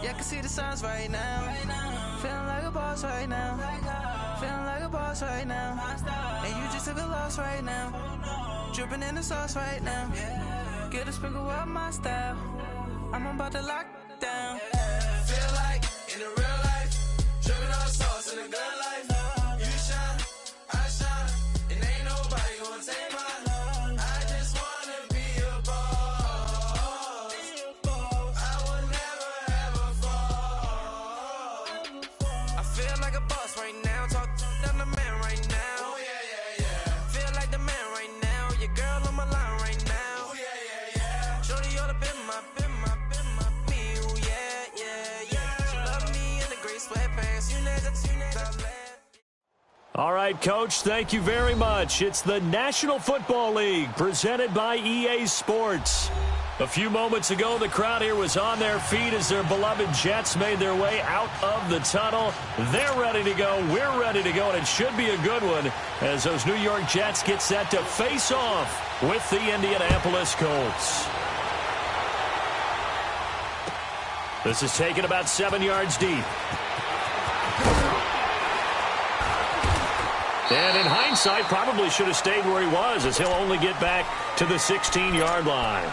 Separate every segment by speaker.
Speaker 1: Yeah, I can see the signs right now. Feeling like a boss right now. Feeling like a boss right now. And you just took a loss right now. Dripping in the sauce right now. Get a sprinkle up my style. I'm about to lock down. Feel like in the real life, dripping on sauce in a good life. You shine, I shine, and ain't nobody gonna take mine. I just wanna be a boss. I will never ever fall. I feel like a boss right now. Talk to the man right now. Oh yeah, yeah, yeah. Feel like the man right now. Your girl on my line right now. Oh yeah, yeah, yeah. Shorty all up in my me. Oh yeah, yeah, yeah. She love me in the gray sweatpants. You never.
Speaker 2: All right, Coach, thank you very much. It's the National Football League presented by EA Sports. A few moments ago, the crowd here was on their feet as their beloved Jets made their way out of the tunnel. They're ready to go. We're ready to go, and it should be a good one as those New York Jets get set to face off with the Indianapolis Colts. This is taken about 7 yards deep. And in hindsight, probably should have stayed where he was as he'll only get back to the 16-yard line.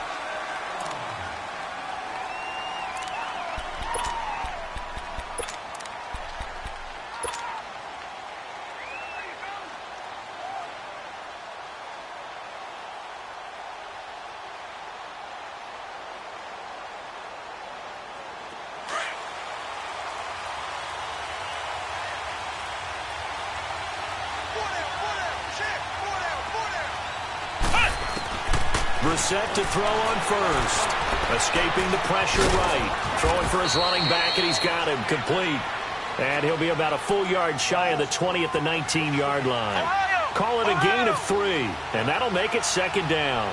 Speaker 2: Brissett to throw on first. Escaping the pressure right. Throwing for his running back, and he's got him complete. And he'll be about a full yard shy of the 20 at the 19-yard line. Call it a gain of 3, and that'll make it second down.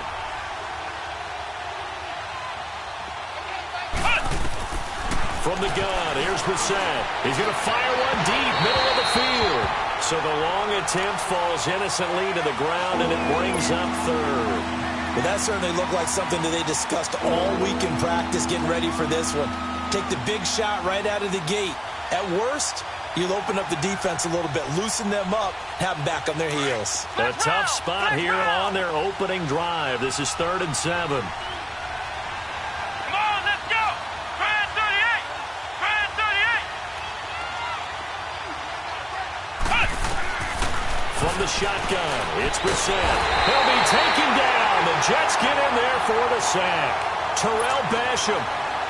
Speaker 2: From the gun, here's Brissett. He's going to fire one deep, middle of the field. So the long attempt falls innocently to the ground, and it brings up third.
Speaker 3: Well, that certainly looked like something that they discussed all week in practice getting ready for this one. Take the big shot right out of the gate. At worst, you'll open up the defense a little bit, loosen them up, have them back on their heels.
Speaker 2: A tough spot here on their opening drive. This is 3rd and 7. From the shotgun, it's Brissett. He'll be taken down. The Jets get in there for the sack. Terrell Basham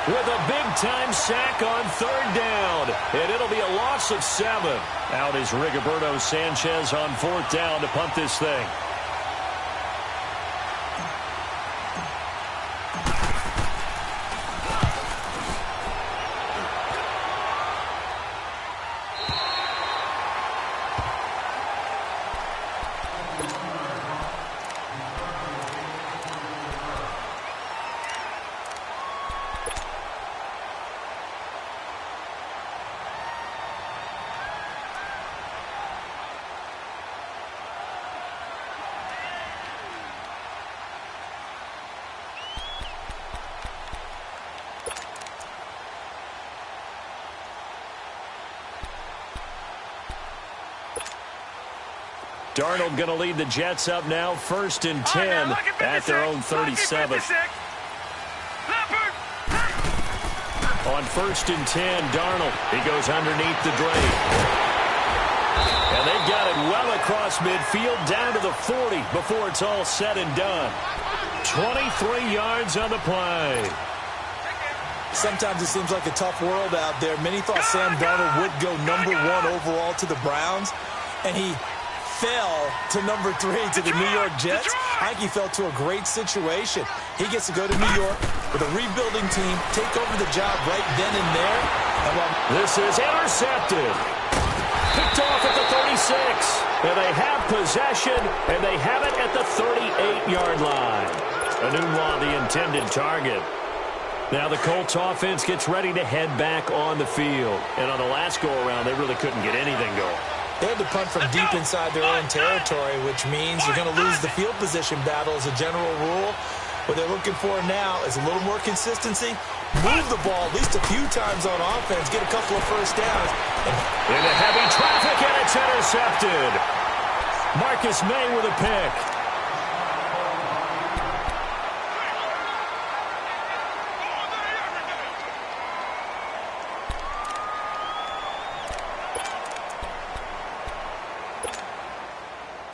Speaker 2: with a big-time sack on 3rd down. And it'll be a loss of 7. Out is Rigoberto Sanchez on 4th down to punt this thing. Darnold going to lead the Jets up now, 1st and 10 at their own 37. On 1st and 10, Darnold, he goes underneath the drape. And they've got it well across midfield down to the 40 before it's all said and done. 23 yards on the play.
Speaker 3: Sometimes it seems like a tough world out there. Many thought Sam Darnold would go number 1 overall to the Browns, and he fell to number 3 to the New York Jets. I think he fell to a great situation. He gets to go to New York with a rebuilding team, take over the job right then and there. And while
Speaker 2: this is intercepted. Picked off at the 36. And they have possession, and they have it at the 38-yard line. Anunwa, the intended target. Now the Colts offense gets ready to head back on the field. And on the last go-around, they really couldn't get anything going.
Speaker 3: They had to punt from deep inside their own territory, which means you're going to lose the field position battle as a general rule. What they're looking for now is a little more consistency. Move the ball at least a few times on offense. Get a couple of first downs.
Speaker 2: Into heavy traffic, and it's intercepted. Marcus May with a pick.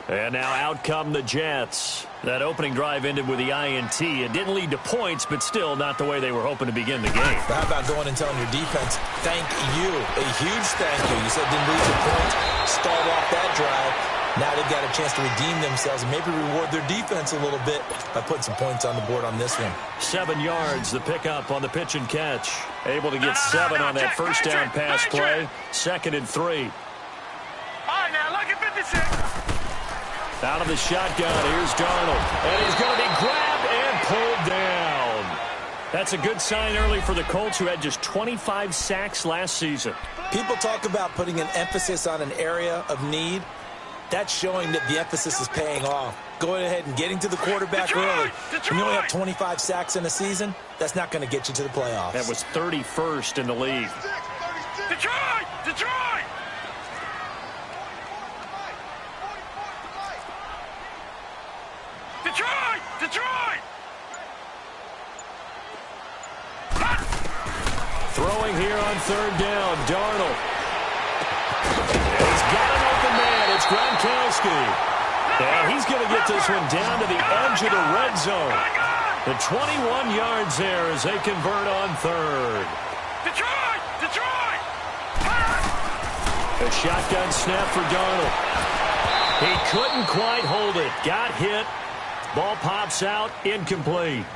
Speaker 2: And now out come the Jets. That opening drive ended with the INT. It didn't lead to points, but still not the way they were hoping to begin the game.
Speaker 3: But how about going and telling your defense, thank you, a huge thank you. You said didn't lose your points, stalled off that drive. Now they've got a chance to redeem themselves and maybe reward their defense a little bit by putting some points on the board on this one.
Speaker 2: 7 yards, the pickup on the pitch and catch. Able to get 7 on that first down pass play. 2nd and 3.
Speaker 4: All right, now look at 56.
Speaker 2: Out of the shotgun, here's Darnold. And he's going to be grabbed and pulled down. That's a good sign early for the Colts, who had just 25 sacks last season.
Speaker 3: People talk about putting an emphasis on an area of need. That's showing that the emphasis is paying off. Going ahead and getting to the quarterback early. When you only have 25 sacks in a season, that's not going to get you to the playoffs.
Speaker 2: That was 31st in the league.
Speaker 4: Detroit! Detroit! Detroit! Detroit!
Speaker 2: Throwing here on 3rd down, Darnold. And he's got an open man. It's Gronkowski. And he's going to get this one down to the edge of the red zone. The 21 yards there as they convert on 3rd.
Speaker 4: Detroit! Detroit!
Speaker 2: A shotgun snap for Darnold. He couldn't quite hold it. Got hit. Ball pops out, incomplete.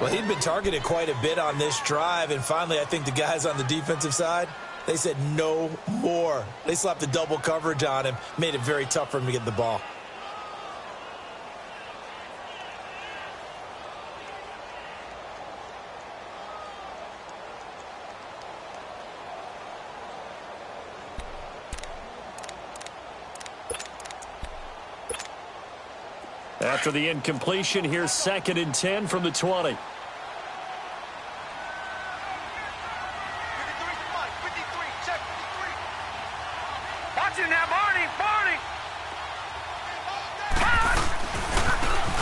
Speaker 3: Well, he'd been targeted quite a bit on this drive, and finally I think the guys on the defensive side, they said no more. They slapped a double coverage on him, made it very tough for him to get the ball.
Speaker 2: After the incompletion, here's 2nd and 10 from the 20.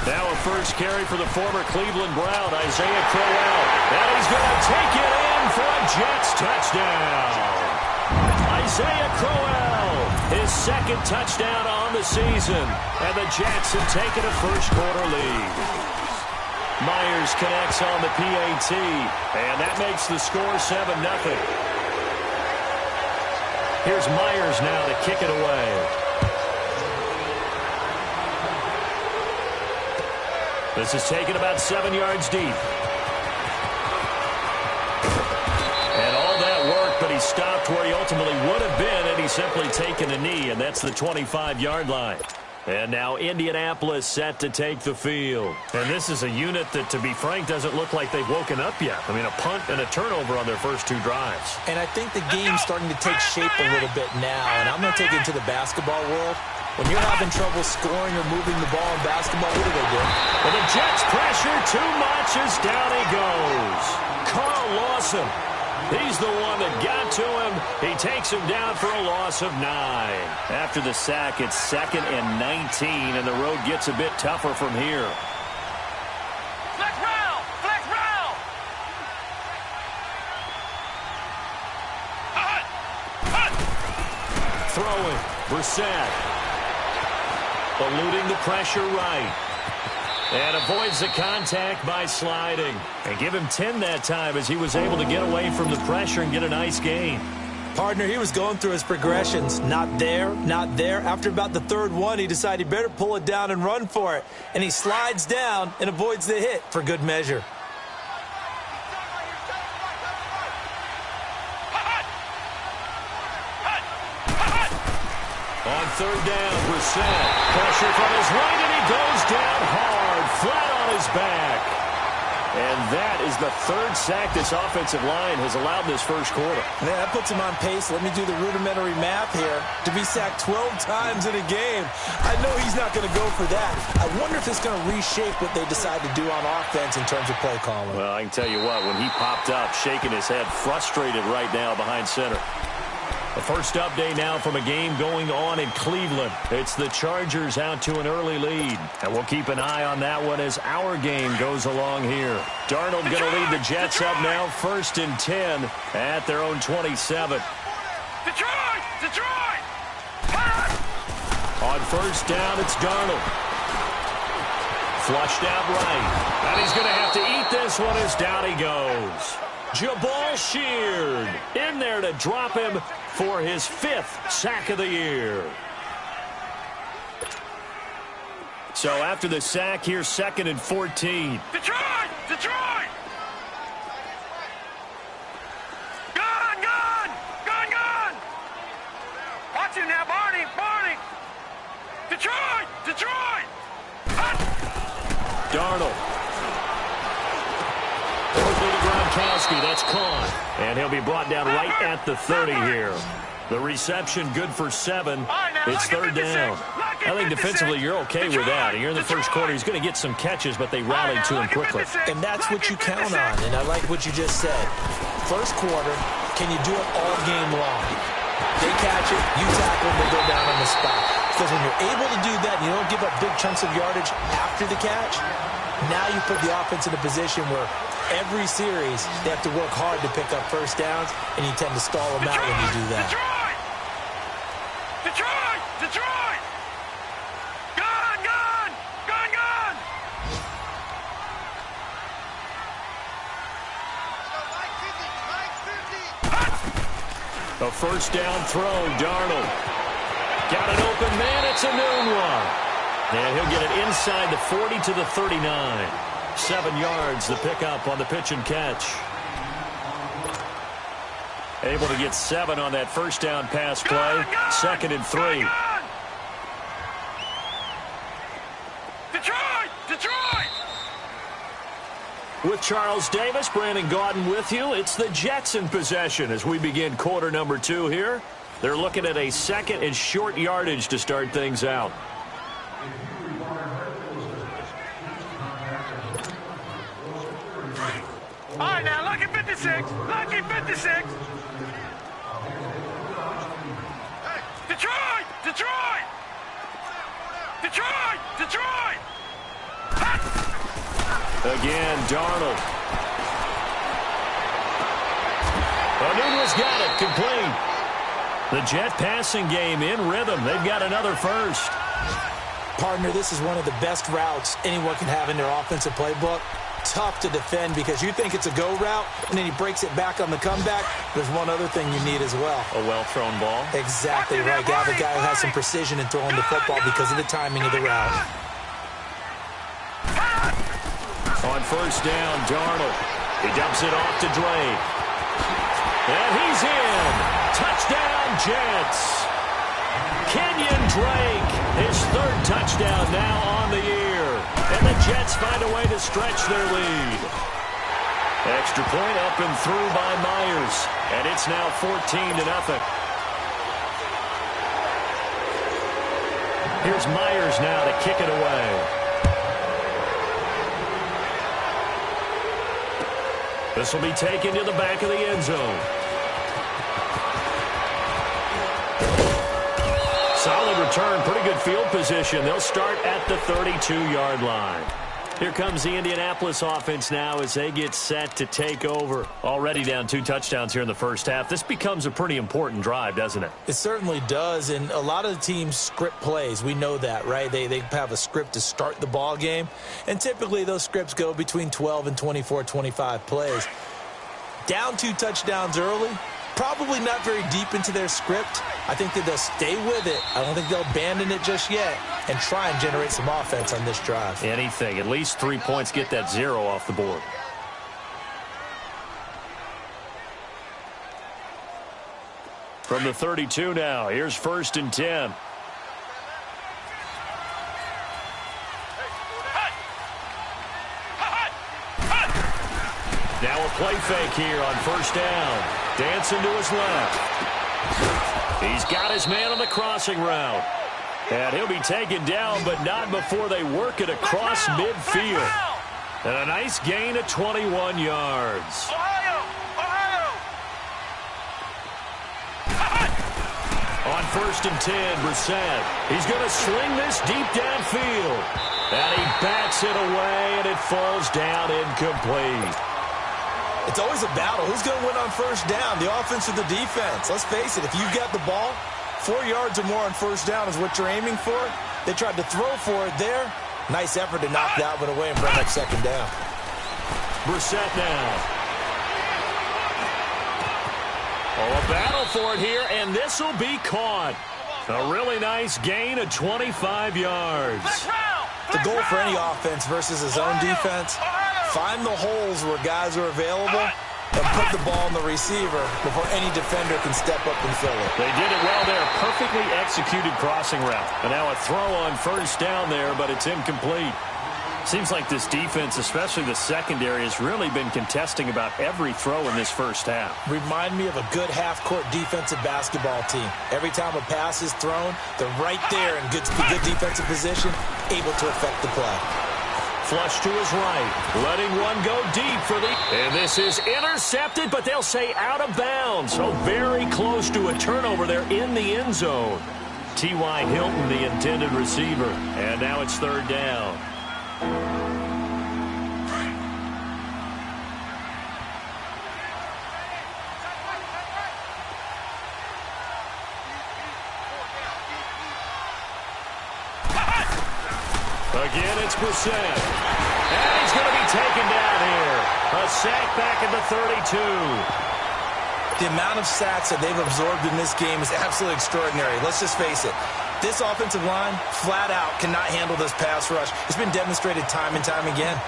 Speaker 2: Now a first carry for the former Cleveland Brown, Isaiah Crowell. And he's going to take it in for a Jets touchdown. Isaiah Crowell, his 2nd touchdown on the season. And the Jets have taken a first-quarter lead. Myers connects on the PAT, and that makes the score 7-0. Here's Myers now to kick it away. This is taken about 7 yards deep. And all that work, but he stopped where he ultimately would have been, and he's simply taken a knee, and that's the 25-yard line. And now Indianapolis set to take the field. And this is a unit that, to be frank, doesn't look like they've woken up yet. I mean, a punt and a turnover on their first 2 drives.
Speaker 3: And I think the game's starting to take shape a little bit now, and I'm going to take it to the basketball world. When you're having trouble scoring or moving the ball in basketball, what do?
Speaker 2: Well, the Jets pressure too much as down he goes. Carl Lawson. He's the one that got to him. He takes him down for a loss of 9. After the sack, it's 2nd and 19, and the road gets a bit tougher from here.
Speaker 4: Flex round! Flex round!
Speaker 2: Throwing. Brissett. Eluding the pressure right. And avoids the contact by sliding. And give him 10 that time as he was able to get away from the pressure and get a nice gain.
Speaker 3: Partner, he was going through his progressions. Not there, not there. After about the 3rd one, he decided he better pull it down and run for it. And he slides down and avoids the hit for good measure.
Speaker 2: On 3rd down, Brissett. Pressure from his right, and he goes down hard, flat on his back. And that is the third sack this offensive line has allowed this first quarter.
Speaker 3: Yeah, that puts him on pace. Let me do the rudimentary math here. To be sacked 12 times in a game, I know he's not going to go for that. I wonder if it's going to reshape what they decide to do on offense in terms of play calling.
Speaker 2: Well, I can tell you what, when he popped up, shaking his head, frustrated right now behind center. The first update now from a game going on in Cleveland. It's the Chargers out to an early lead. And we'll keep an eye on that one as our game goes along here. Darnold going to lead the Jets up now, 1st and 10 at their own 27.
Speaker 4: Detroit! Detroit!
Speaker 2: On first down, it's Darnold. Flushed out right. And he's going to have to eat this one as down he goes. Jabal Sheard in there to drop him for his 5th sack of the year. So after the sack, here's 2nd and 14.
Speaker 4: Detroit! Detroit! Gun! Gun! Gun! Gun! Watch him now, Barney! Barney! Detroit! Detroit!
Speaker 2: Darnold. Quickly to Gronkowski. That's caught. And he'll be brought down right at the 30 here. The reception good for 7. It's 3rd down. I think defensively you're okay with that. You're in the first quarter. He's going to get some catches, but they rallied to him quickly.
Speaker 3: And that's what you count on. And I like what you just said. First quarter, can you do it all game long? They catch it, you tackle them, they go down on the spot. Because when you're able to do that and you don't give up big chunks of yardage after the catch, now you put the offense in a position where every series they have to work hard to pick up first downs, and you tend to stall them out when you do that.
Speaker 4: Detroit! Detroit! Detroit! Gun! Gun! Gun! Gun!
Speaker 2: A first down throw, Darnold. Got an open man, it's a noon one. And he'll get it inside the 40 to the 39. 7 yards, the pickup on the pitch and catch. Able to get 7 on that first down pass play. 2nd and 3.
Speaker 4: Detroit! Detroit!
Speaker 2: With Charles Davis, Brandon Gaudin with you. It's the Jets in possession as we begin quarter number 2 here. They're looking at a 2nd and short yardage to start things out.
Speaker 4: All right, now, lucky 56. Lucky 56. Detroit! Detroit! Detroit! Detroit!
Speaker 2: Again, Darnold. Nunez got it, complete. The Jet passing game in rhythm. They've got another first.
Speaker 3: Partner, this is one of the best routes anyone can have in their offensive playbook. Tough to defend because you think it's a go route, and then he breaks it back on the comeback. There's one other thing you need as well.
Speaker 2: A well-thrown ball.
Speaker 3: Exactly right. You have a guy who has some precision in throwing the football because of the timing of the route.
Speaker 2: On first down, Darnold. He dumps it off to Drake. And he's in. Touchdown, Jets. Kenyon Drake, his 3rd touchdown now on the year. And the Jets find a way to stretch their lead. Extra point up and through by Myers. And it's now 14-0. Here's Myers now to kick it away. This will be taken to the back of the end zone. Solid return, pretty good field position. They'll start at the 32-yard line. Here comes the Indianapolis offense now as they get set to take over. Already down 2 touchdowns here in the first half. This becomes a pretty important drive, doesn't it?
Speaker 3: It certainly does, and a lot of the teams script plays. We know that, right? They have a script to start the ball game, and typically those scripts go between 12 and 24, 25 plays. Down 2 touchdowns early, probably not very deep into their script. I think that they'll stay with it. I don't think they'll abandon it just yet and try and generate some offense on this drive.
Speaker 2: Anything. At least 3 points. Get that 0 off the board. From the 32 now, here's 1st and 10. play fake here on first down. Dancing to his left. He's got his man on the crossing route. And he'll be taken down, but not before they work it across midfield. And a nice gain of 21 yards. On first and 10, Brissett. He's going to sling this deep downfield. And he bats it away, and it falls down incomplete.
Speaker 3: It's always a battle. Who's going to win on first down, the offense or the defense? Let's face it, if you've got the ball, 4 yards or more on first down is what you're aiming for. They tried to throw for it there. Nice effort to knock that one away and bring up second down.
Speaker 2: Brissett now. Oh, a battle for it here, and this will be caught. A really nice gain of 25 yards.
Speaker 3: The goal for any offense versus his own defense, find the holes where guys are available and put the ball in the receiver before any defender can step up and fill it.
Speaker 2: They did it well there. Perfectly executed crossing route. And now a throw on first down there, but it's incomplete. Seems like this defense, especially the secondary, has really been contesting about every throw in this first half.
Speaker 3: Remind me of a good half-court defensive basketball team. Every time a pass is thrown, they're right there in good defensive position, able to affect the play.
Speaker 2: Flush to his right, letting one go deep for the... And this is intercepted, but they'll say out of bounds. So very close to a turnover there in the end zone. T.Y. Hilton, the intended receiver. And now it's third down. Again, it's Brissett. And he's going to be taken down here. A sack back at the 32.
Speaker 3: The amount of sacks that they've absorbed in this game is absolutely extraordinary. Let's just face it. This offensive line, flat out, cannot handle this pass rush. It's been demonstrated time and time again.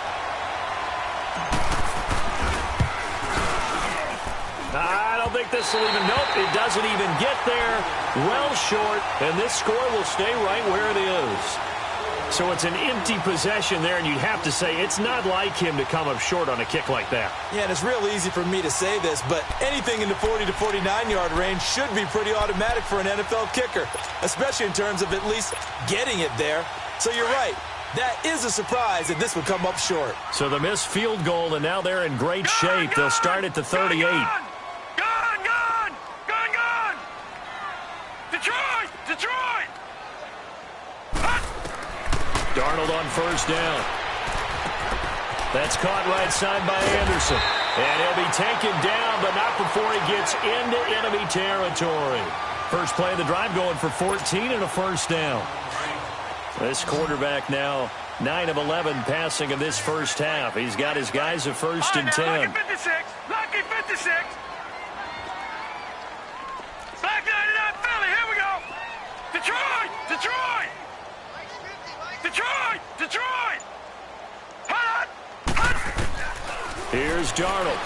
Speaker 2: I don't think this will even... Nope, it doesn't even get there. Well short, and this score will stay right where it is. So it's an empty possession there, and you'd have to say it's not like him to come up short on a kick like that.
Speaker 3: Yeah, and it's real easy for me to say this, but anything in the 40 to 49-yard range should be pretty automatic for an NFL kicker, especially in terms of at least getting it there. So you're right. That is a surprise that this would come up short.
Speaker 2: So the missed field goal, and now they're in great shape. They'll start at the 38.
Speaker 4: Gone! Detroit!
Speaker 2: Darnold on first down. That's caught right side by Anderson. And he'll be taken down, but not before he gets into enemy territory. First play of the drive going for 14 and a first down. This quarterback now 9 of 11 passing in this first half. He's got his guys at first and 10.
Speaker 4: Lucky 56. Lucky 56. Back 99 Philly. Here we go. Detroit. Hot.
Speaker 2: Here's Darnold.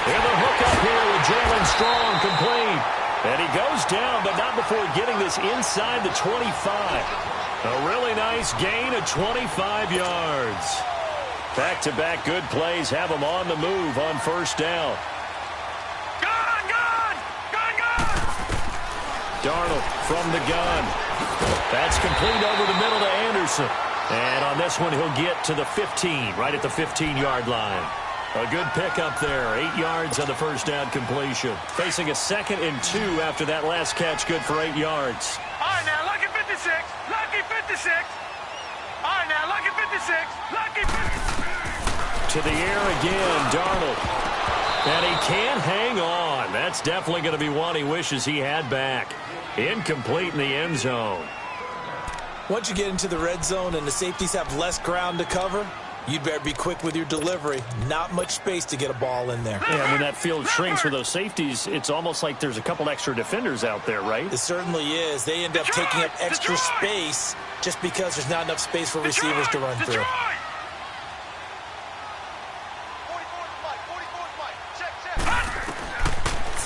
Speaker 2: And the hook up here with Jalen Strong complete. And he goes down, but not before getting this inside the 25. A really nice gain of 25 yards. Back-to-back good plays have him on the move on first down.
Speaker 4: Gone!
Speaker 2: Darnold from the gun. That's complete over the middle to Anderson. And on this one, he'll get to the 15, right at the 15-yard line. A good pickup there. 8 yards on the first down completion. Facing a 2nd and 2 after that last catch, good for 8 yards.
Speaker 4: All right, now, lucky 56. Lucky 56. All right, now, lucky 56. Lucky 56.
Speaker 2: To the air again, Darnold. And he can't hang on. That's definitely going to be one he wishes he had back. Incomplete in the end zone.
Speaker 3: Once you get into the red zone and the safeties have less ground to cover, you'd better be quick with your delivery. Not much space to get a ball in there.
Speaker 2: Yeah, when that field shrinks for those safeties, it's almost like there's a couple extra defenders out there, right?
Speaker 3: It certainly is. They end up taking up extra space just because there's not enough space for receivers to run through.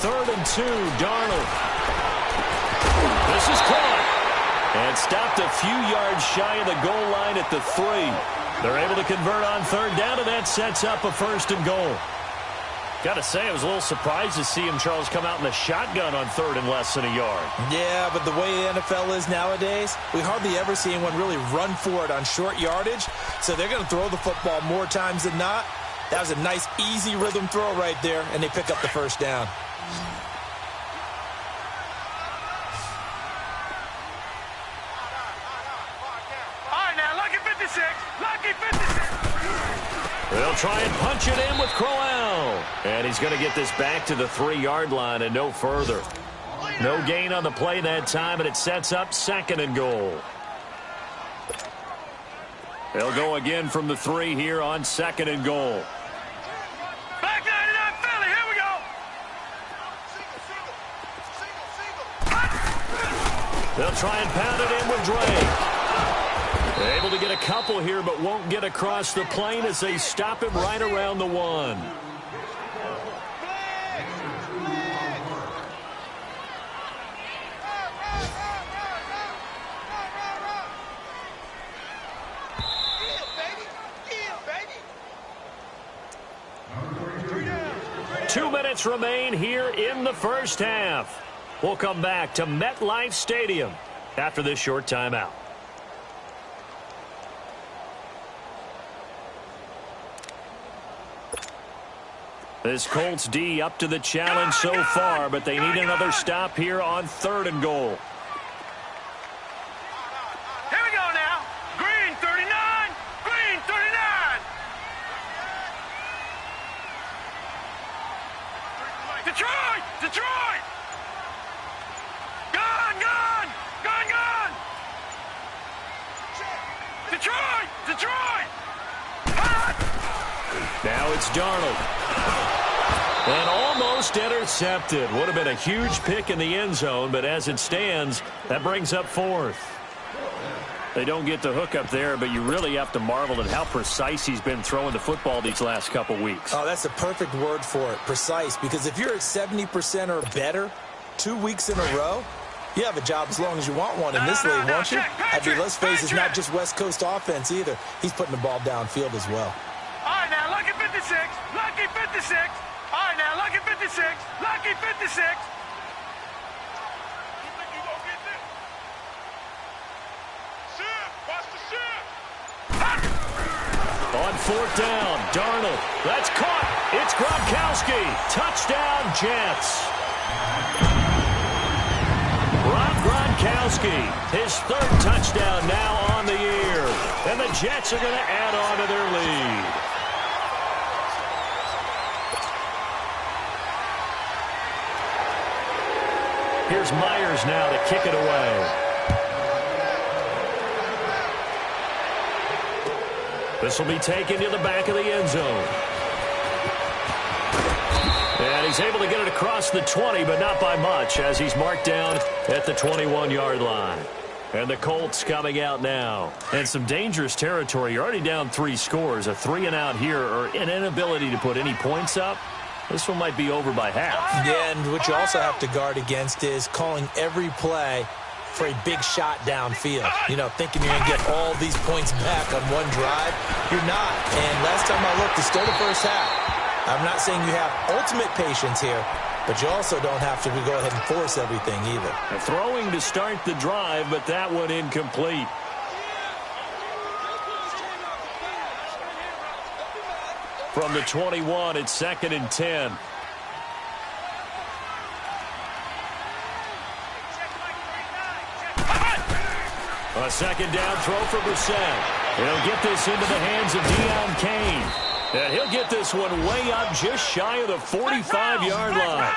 Speaker 2: 3rd and 2, Darnold. This is caught. And stopped a few yards shy of the goal line at the 3. They're able to convert on third down, and that sets up a 1st and goal. Got to say, I was a little surprised to see him, Charles, come out in the shotgun on 3rd and less than a yard.
Speaker 3: Yeah, but the way the NFL is nowadays, we hardly ever see anyone really run for it on short yardage. So they're going to throw the football more times than not. That was a nice, easy rhythm throw right there, and they pick up the 1st down.
Speaker 4: All right, now, lucky 56. Lucky 56.
Speaker 2: They'll try and punch it in with Crowell. And he's going to get this back to the 3-yard line and no further. No gain on the play that time, and it sets up 2nd and goal. They'll go again from the 3 here on 2nd and goal.
Speaker 4: Back 99 Philly, here we go.
Speaker 2: They'll try and pound it in with Drake. They're able to get a couple here, but won't get across the plane as they stop him right around the 1. Two minutes remain here in the first half. We'll come back to MetLife Stadium after this short timeout. This Colts D up to the challenge so far, but they need another stop here on 3rd and goal.
Speaker 4: Here we go now. Green 39. Green 39. Detroit. Detroit. Gun. Gun. Gun. Gun. Detroit. Detroit.
Speaker 2: Now it's Darnold. And almost intercepted. Would have been a huge pick in the end zone, but as it stands, that brings up 4th. They don't get the hook up there, but you really have to marvel at how precise he's been throwing the football these last couple weeks.
Speaker 3: Oh, that's a perfect word for it, precise, because if you're at 70% or better 2 weeks in a row, you have a job as long as you want one in this league, won't you? I mean, let's face it, it's not just West Coast offense either. He's putting the ball downfield as well.
Speaker 4: All right, now, lucky 56. Lucky 56. All right, now, lucky 56. Lucky 56. You think you gonna get this? Ship. Watch the ship.
Speaker 2: On 4th down, Darnold. That's caught. It's Gronkowski. Touchdown, Jets. Rob Gronkowski, his 3rd touchdown now on the year. And the Jets are going to add on to their lead. Here's Myers now to kick it away. This will be taken to the back of the end zone. And he's able to get it across the 20, but not by much, as he's marked down at the 21-yard line. And the Colts coming out now. And some dangerous territory. You're already down 3 scores. A 3-and-out here, or an inability to put any points up. This one might be over by half.
Speaker 3: Yeah, and what you also have to guard against is calling every play for a big shot downfield. You know, thinking you're going to get all these points back on one drive. You're not. And last time I looked, it's still the first half. I'm not saying you have ultimate patience here, but you also don't have to go ahead and force everything either.
Speaker 2: Throwing to start the drive, but that one incomplete. From the 21, it's 2nd and 10. A 2nd down throw for Brissett. He'll get this into the hands of Deion Kane. And he'll get this one way up just shy of the 45-yard line.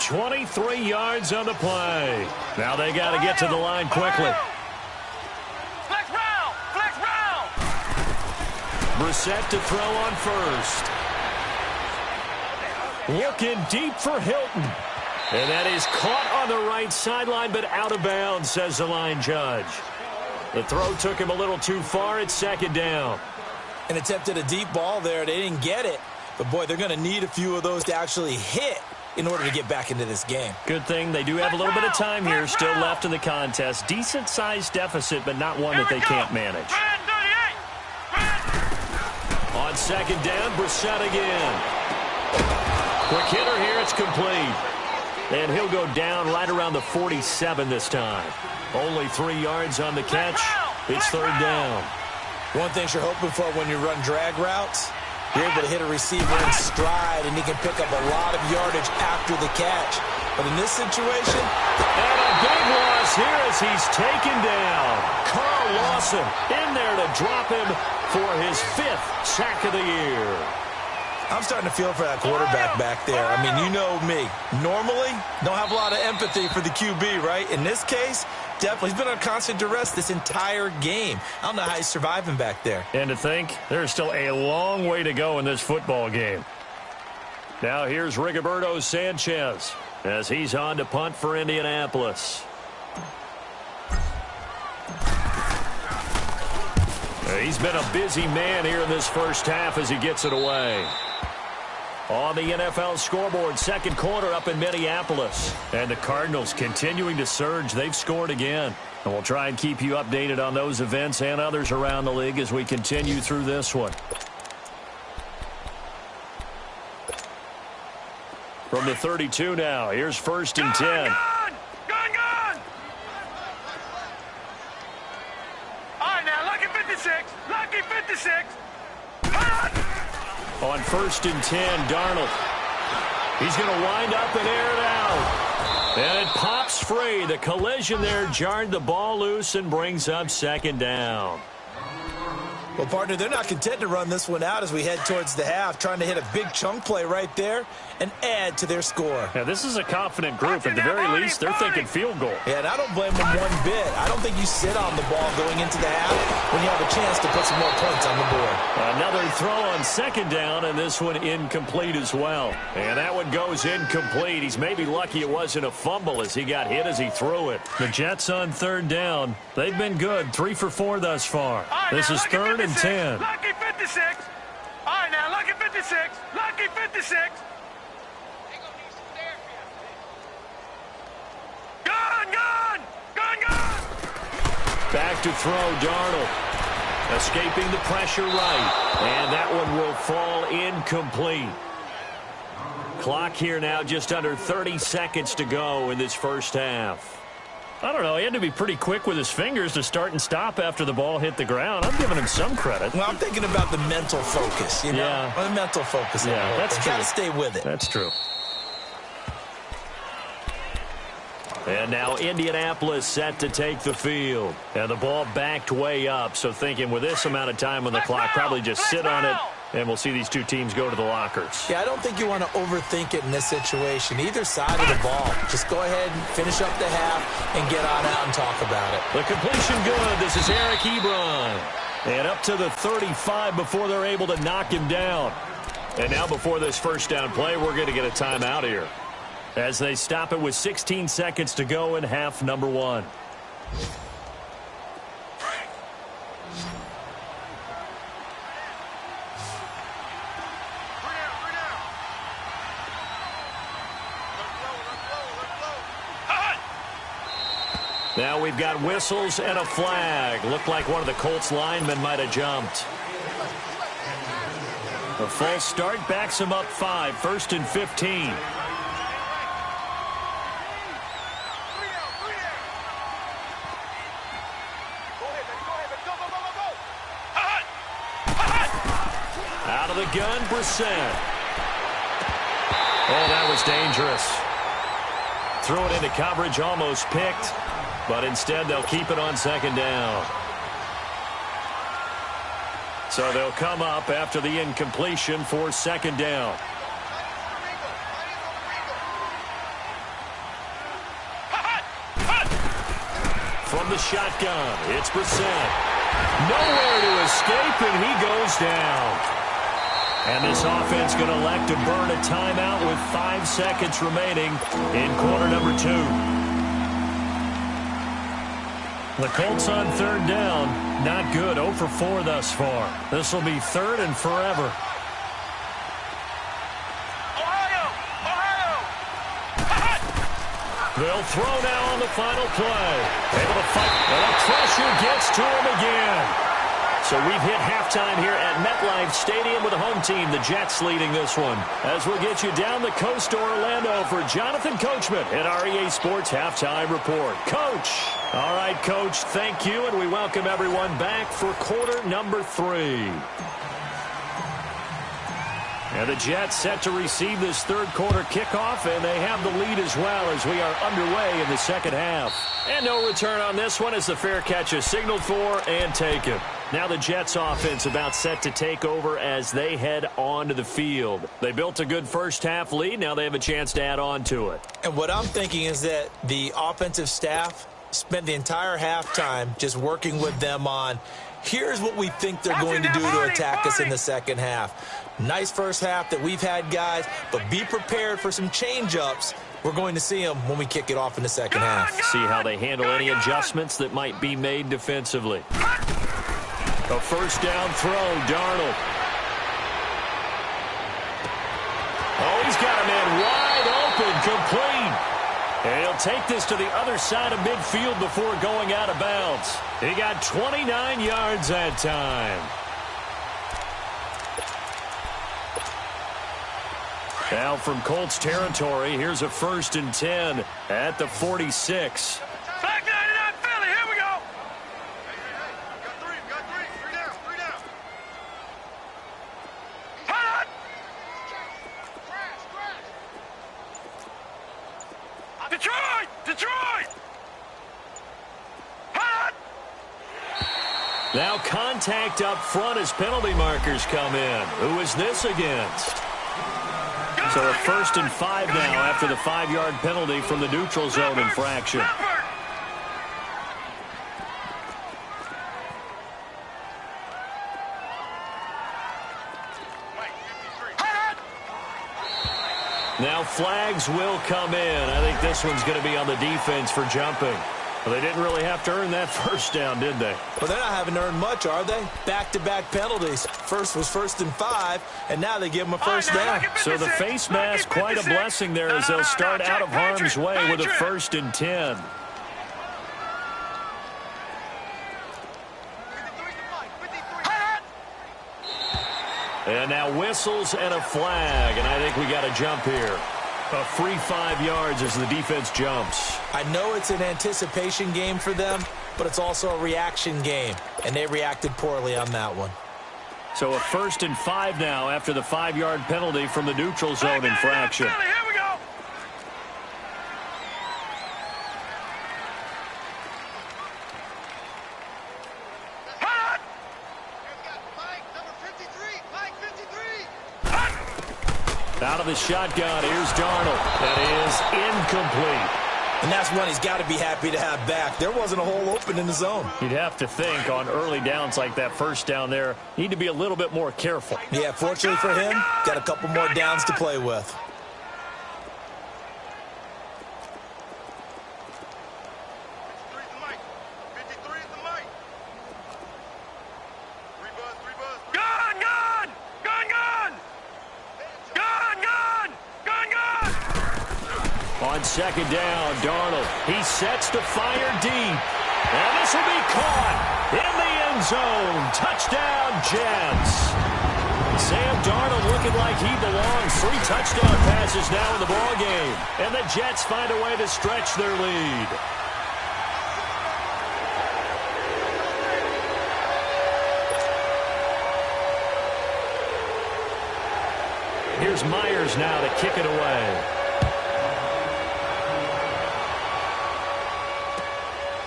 Speaker 2: 23 yards on the play. Now they got to get to the line quickly.
Speaker 4: Flex round. Flex round.
Speaker 2: Brissett to throw on 1st. Looking deep for Hilton. And that is caught on the right sideline, but out of bounds, says the line judge. The throw took him a little too far. It's 2nd down.
Speaker 3: And attempted a deep ball there. They didn't get it. But, boy, they're going to need a few of those to actually hit in order to get back into this game.
Speaker 2: Good thing they do have a little bit of time here still left in the contest. Decent-sized deficit, but not one that they can't manage. second down. Brissett again. Quick hitter here. It's complete. And he'll go down right around the 47 this time. Only 3 yards on the catch. It's third down.
Speaker 3: One thing you're hoping for when you run drag routes, you're able to hit a receiver in stride, and he can pick up a lot of yardage after the catch. But in this situation...
Speaker 2: And a big loss here as he's taken down. Carl Lawson in there to drop him for his 5th sack of the year.
Speaker 3: I'm starting to feel for that quarterback back there. I mean, you know me. Normally, don't have a lot of empathy for the QB, right? In this case, definitely. He's been on constant duress this entire game. I don't know how he's surviving back there.
Speaker 2: And to think, there's still a long way to go in this football game. Now here's Rigoberto Sanchez as he's on to punt for Indianapolis. He's been a busy man here in this first half as he gets it away. On the NFL scoreboard, second quarter up in Minneapolis. And the Cardinals continuing to surge. They've scored again. And we'll try and keep you updated on those events and others around the league as we continue through this one. From the 32 now, here's first and 10.
Speaker 4: Gone! All right, now, lucky 56. Lucky 56.
Speaker 2: On first and 10, Darnold. He's going to wind up and air it out. And it pops free. The collision there jarred the ball loose and brings up second down.
Speaker 3: Well, partner, they're not content to run this one out as we head towards the half, trying to hit a big chunk play right there and add to their score.
Speaker 2: Yeah, this is a confident group. At the very least, they're thinking field goal.
Speaker 3: Yeah, and I don't blame them one bit. I don't think you sit on the ball going into the half when you have a chance to put some more points on the board.
Speaker 2: Another throw on second down, and this one incomplete as well. And that one goes incomplete. He's maybe lucky it wasn't a fumble as he got hit as he threw it. The Jets on third down. They've been good. 3 for 4 thus far. This is third and 10.
Speaker 4: Lucky 56. All right, now, lucky 56. Lucky 56. Gone!
Speaker 2: Back to throw, Darnold. Escaping the pressure right. And that one will fall incomplete. Clock here now just under 30 seconds to go in this first half. I don't know. He had to be pretty quick with his fingers to start and stop after the ball hit the ground. I'm giving him some credit.
Speaker 3: Well, I'm thinking about the mental focus, you know?
Speaker 2: Yeah.
Speaker 3: The mental focus.
Speaker 2: Yeah, that's true.
Speaker 3: Got to stay with it.
Speaker 2: That's true. And now Indianapolis set to take the field. And the ball backed way up, so thinking with this amount of time on the clock, probably just sit on it, and we'll see these two teams go to the lockers.
Speaker 3: Yeah, I don't think you want to overthink it in this situation. Either side of the ball. Just go ahead and finish up the half and get on out and talk about it.
Speaker 2: The completion good. This is Eric Ebron. And up to the 35 before they're able to knock him down. And now before this first down play, we're going to get a timeout here, as they stop it with 16 seconds to go in half number 1. Now we've got whistles and a flag. Looked like one of the Colts linemen might have jumped. A false start backs him up 5, first and 15. Out of the gun, Brissett. Oh, that was dangerous. Threw it into coverage, almost picked, but instead they'll keep it on second down. So they'll come up after the incompletion for second down. From the shotgun, it's Brissett. Nowhere to escape, and he goes down. And this offense going to elect to burn a timeout with 5 seconds remaining in quarter number 2. The Colts on third down, not good. 0 for 4 thus far. This will be third and forever. They'll throw now on the final play. Able to fight, and the pressure gets to him again. So we've hit halftime here at MetLife Stadium with the home team, the Jets, leading this one. As we'll get you down the coast to Orlando for Jonathan Coachman at our EA Sports Halftime Report. Coach! All right, Coach, thank you, and we welcome everyone back for quarter number 3. And the Jets set to receive this third quarter kickoff, and they have the lead as well as we are underway in the second half. And no return on this one as the fair catch is signaled for and taken. Now the Jets offense about set to take over as they head onto the field. They built a good first half lead. Now they have a chance to add on to it.
Speaker 3: And what I'm thinking is that the offensive staff spent the entire halftime just working with them on, here's what we think they're going to do to attack us in the second half. Nice first half that we've had, guys, but be prepared for some change-ups. We're going to see them when we kick it off in the second half.
Speaker 2: See how they handle any adjustments that might be made defensively. A first down throw, Darnold. Oh, he's got a man wide open, complete. And he'll take this to the other side of midfield before going out of bounds. He got 29 yards that time. Now from Colts territory, here's a 1st and 10 at the 46.
Speaker 4: Back 99 Philly, here we go. Got three down. Hot! Detroit! Hot!
Speaker 2: Now contact up front as penalty markers come in. Who is this against? So a 1st and 5 now after the 5-yard penalty from the neutral zone infraction. Now flags will come in. I think this one's going to be on the defense for jumping. Well, they didn't really have to earn that first down, did they?
Speaker 3: Well, they're not having to earn much, are they? Back-to-back penalties. First was 1st and 5, and now they give them a first down.
Speaker 2: So the face mask, quite a blessing there as they'll start out of harm's way with a 1st and 10. And now whistles and a flag, and I think we got a jump here. A free 5 yards as the defense jumps.
Speaker 3: I know it's an anticipation game for them, but it's also a reaction game, and they reacted poorly on that one.
Speaker 2: So a 1st and 5 now after the 5-yard penalty from the neutral zone infraction.
Speaker 4: Here we go. Hot!
Speaker 2: Out of the shotgun, here's Darnold. That is incomplete.
Speaker 3: And that's one he's got to be happy to have back. There wasn't a hole open in the zone.
Speaker 2: You'd have to think on early downs like that first down there, need to be a little bit more careful.
Speaker 3: Yeah, fortunately for him, got a couple more downs to play with.
Speaker 2: On second down, Darnold. He sets to fire deep. And this will be caught in the end zone. Touchdown, Jets. Sam Darnold looking like he belongs. 3 touchdown passes now in the ballgame. And the Jets find a way to stretch their lead. Here's Myers now to kick it away.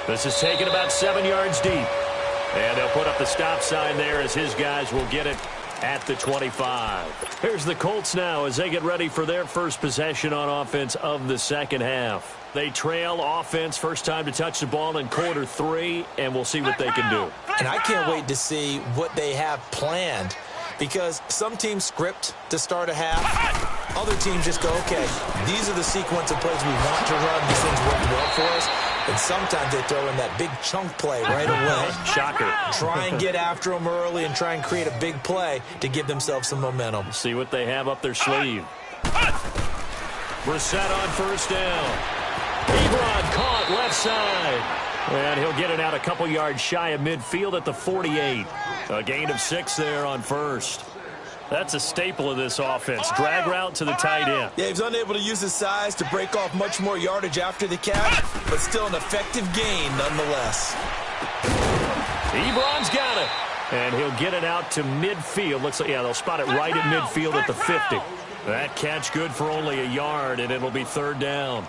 Speaker 2: This is taken about 7 yards deep. And they'll put up the stop sign there as his guys will get it at the 25. Here's the Colts now as they get ready for their first possession on offense of the second half. They trail offense, first time to touch the ball in quarter 3, and we'll see what they can do.
Speaker 3: And I can't wait to see what they have planned, because some teams script to start a half. Other teams just go, okay, these are the sequence of plays we want to run. These things work well for us. And sometimes they throw in that big chunk play right away.
Speaker 2: Shocker.
Speaker 3: Try and get after them early and try and create a big play to give themselves some momentum.
Speaker 2: See what they have up their sleeve. Brissett on first down. Ebron caught left side. And he'll get it out a couple yards shy of midfield at the 48. A gain of 6 there on first. That's a staple of this offense. Drag route to the tight end.
Speaker 3: Yeah, he was unable to use his size to break off much more yardage after the catch, but still an effective gain nonetheless.
Speaker 2: Ebron's got it. And he'll get it out to midfield. Looks like, yeah, they'll spot it right at midfield at the 50. That catch good for only a yard, and it'll be third down.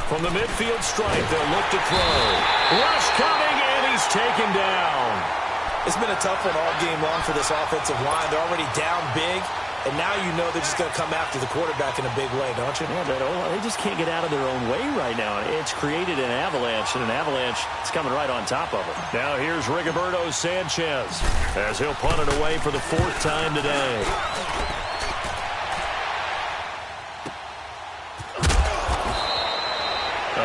Speaker 2: From the midfield stripe, they'll look to throw. Rush coming, and he's taken down.
Speaker 3: It's been a tough one all game long for this offensive line. They're already down big, and now you know they're just going to come after the quarterback in a big way, don't you?
Speaker 2: Yeah, they just can't get out of their own way right now. It's created an avalanche, and an avalanche is coming right on top of them. Now here's Rigoberto Sanchez as he'll punt it away for the 4th time today.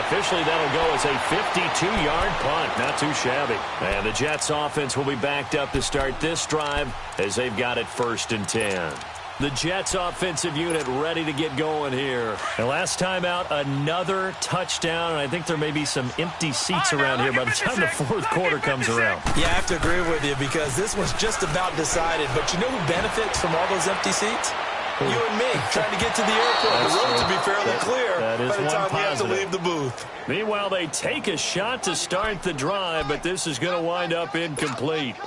Speaker 2: Officially, that'll go as a 52-yard punt. Not too shabby. And the Jets offense will be backed up to start this drive as they've got it 1st and 10. The Jets offensive unit ready to get going here. And last time out, another touchdown. And I think there may be some empty seats around here by the time the 4th quarter comes around.
Speaker 3: Yeah, I have to agree with you because this one's just about decided. But you know who benefits from all those empty seats? You and me, trying to get to the airport. The roads will be fairly clear by the time we have to leave the booth.
Speaker 2: Meanwhile, they take a shot to start the drive, but this is going to wind up incomplete.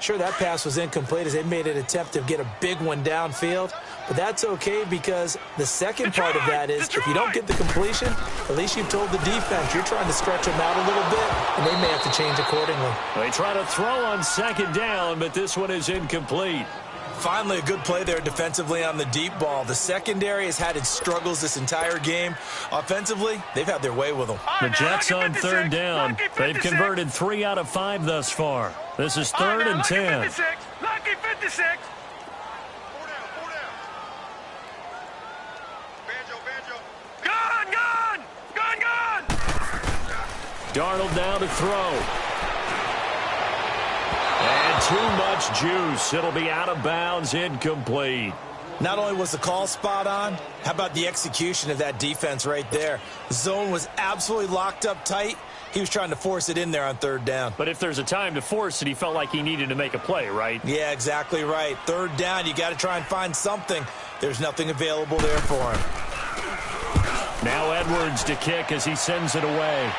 Speaker 3: Sure, that pass was incomplete as they made an attempt to get a big one downfield. But that's okay because the second part of that is if you don't get the completion, at least you've told the defense you're trying to stretch them out a little bit, and they may have to change accordingly.
Speaker 2: They try to throw on 2nd down, but this one is incomplete.
Speaker 3: Finally, a good play there defensively on the deep ball. The secondary has had its struggles this entire game. Offensively, they've had their way with them.
Speaker 2: The Jets on 3rd down. They've converted 3 out of 5 thus far. This is 3rd and 10.
Speaker 4: Lucky 56. Gone.
Speaker 2: Darnold now to throw. And too much juice. It'll be out of bounds, incomplete.
Speaker 3: Not only was the call spot on, how about the execution of that defense right there? The zone was absolutely locked up tight. He was trying to force it in there on 3rd down.
Speaker 2: But if there's a time to force it, he felt like he needed to make a play, right?
Speaker 3: Yeah, exactly right. 3rd down, you got to try and find something. There's nothing available there for him.
Speaker 2: Now Edwards to kick as he sends it away.